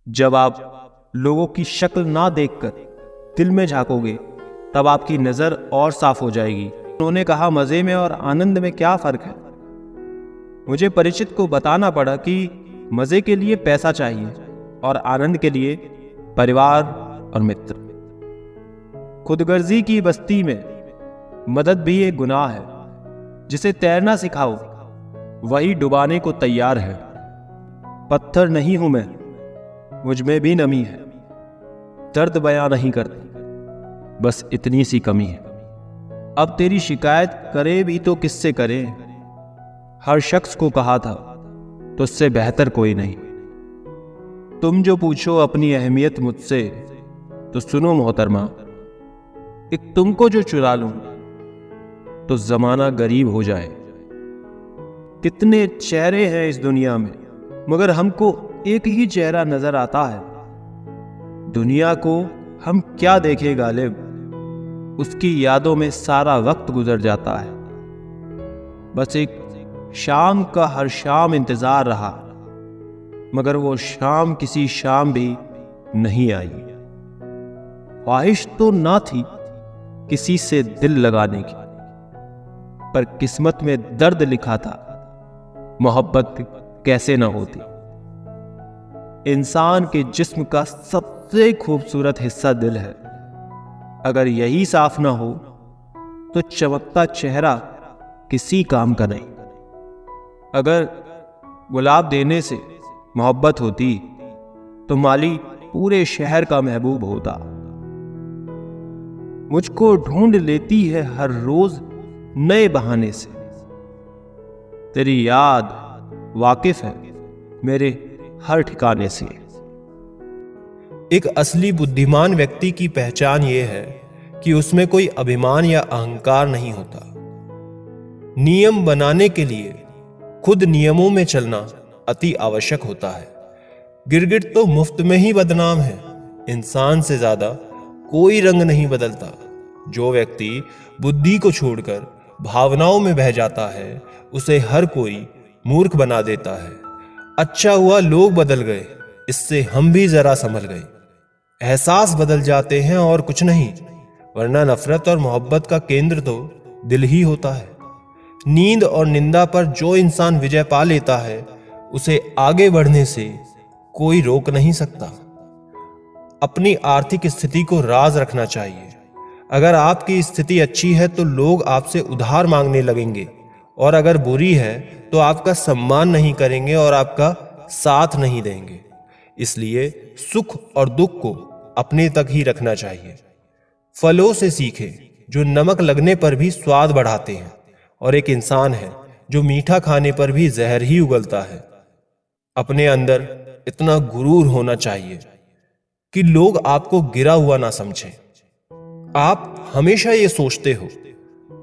जब आप लोगों की शक्ल ना देखकर दिल में झांकोगे तब आपकी नज़र और साफ हो जाएगी। उन्होंने कहा, मज़े में और आनंद में क्या फ़र्क है? मुझे परिचित को बताना पड़ा कि मज़े के लिए पैसा चाहिए और आनंद के लिए परिवार और मित्र। खुदगर्जी की बस्ती में मदद भी एक गुनाह है। जिसे तैरना सिखाओ वही डुबाने को तैयार है। पत्थर नहीं हूं मैं, मुझ में भी नमी है। दर्द बयां नहीं करती, बस इतनी सी कमी है। अब तेरी शिकायत करे भी तो किससे करें? हर शख्स को कहा था तुझसे बेहतर कोई नहीं। तुम जो पूछो अपनी अहमियत मुझसे, तो सुनो मोहतरमा, एक तुमको जो चुरा लूं तो जमाना गरीब हो जाए। कितने चेहरे हैं इस दुनिया में, मगर हमको एक ही चेहरा नजर आता है। दुनिया को हम क्या देखें गालिब, उसकी यादों में सारा वक्त गुजर जाता है। बस एक शाम का हर शाम इंतजार रहा, मगर वो शाम किसी शाम भी नहीं आई। ख्वाहिश तो ना थी किसी से दिल लगाने की, पर किस्मत में दर्द लिखा था, मोहब्बत कैसे ना होती। इंसान के जिस्म का सबसे खूबसूरत हिस्सा दिल है। अगर यही साफ ना हो तो चमकता चेहरा किसी काम का नहीं। अगर गुलाब देने से मोहब्बत होती तो माली पूरे शहर का महबूब होता। मुझको ढूंढ लेती है हर रोज नए बहाने से। तेरी याद वाकिफ है मेरे हर ठिकाने से। एक असली बुद्धिमान व्यक्ति की पहचान यह है कि उसमें कोई अभिमान या अहंकार नहीं होता। नियम बनाने के लिए खुद नियमों में चलना अति आवश्यक होता है। गिरगिट तो मुफ्त में ही बदनाम है, इंसान से ज्यादा कोई रंग नहीं बदलता। जो व्यक्ति बुद्धि को छोड़कर भावनाओं में बह जाता है, उसे हर कोई मूर्ख बना देता है। अच्छा हुआ लोग बदल गए, इससे हम भी जरा संभल गए। एहसास बदल जाते हैं और कुछ नहीं, वरना नफरत और मोहब्बत का केंद्र तो दिल ही होता है। नींद और निंदा पर जो इंसान विजय पा लेता है, उसे आगे बढ़ने से कोई रोक नहीं सकता। अपनी आर्थिक स्थिति को राज रखना चाहिए। अगर आपकी स्थिति अच्छी है तो लोग आपसे उधार मांगने लगेंगे, और अगर बुरी है तो आपका सम्मान नहीं करेंगे और आपका साथ नहीं देंगे। इसलिए सुख और दुख को अपने तक ही रखना चाहिए। फलों से सीखें जो नमक लगने पर भी स्वाद बढ़ाते हैं, और एक इंसान है जो मीठा खाने पर भी जहर ही उगलता है। अपने अंदर इतना गुरूर होना चाहिए कि लोग आपको गिरा हुआ ना समझें। आप हमेशा ये सोचते हो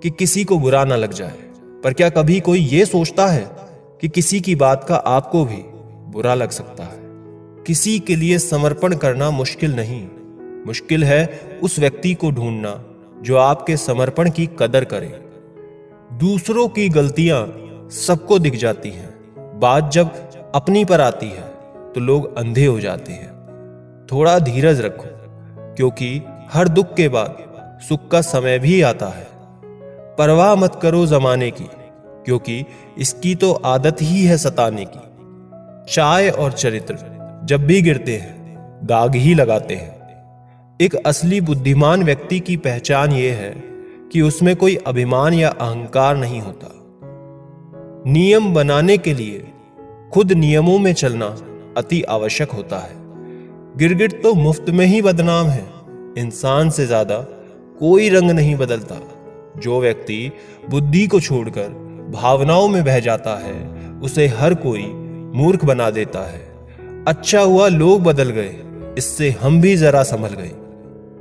कि किसी को बुरा ना लग जाए, पर क्या कभी कोई ये सोचता है कि किसी की बात का आपको भी बुरा लग सकता है? किसी के लिए समर्पण करना मुश्किल नहीं, मुश्किल है उस व्यक्ति को ढूंढना जो आपके समर्पण की कदर करे। दूसरों की गलतियां सबको दिख जाती हैं, बात जब अपनी पर आती है तो लोग अंधे हो जाते हैं। थोड़ा धीरज रखो, क्योंकि हर दुख के बाद सुख का समय भी आता है। परवाह मत करो जमाने की, क्योंकि इसकी तो आदत ही है सताने की। चाय और चरित्र जब भी गिरते हैं दाग ही लगाते हैं। एक असली बुद्धिमान व्यक्ति की पहचान यह है कि उसमें कोई अभिमान या अहंकार नहीं होता। नियम बनाने के लिए खुद नियमों में चलना अति आवश्यक होता है। गिरगिट तो मुफ्त में ही बदनाम है, इंसान से ज्यादा कोई रंग नहीं बदलता। जो व्यक्ति बुद्धि को छोड़कर भावनाओं में बह जाता है, उसे हर कोई मूर्ख बना देता है। अच्छा हुआ लोग बदल गए, इससे हम भी जरा संभल गए।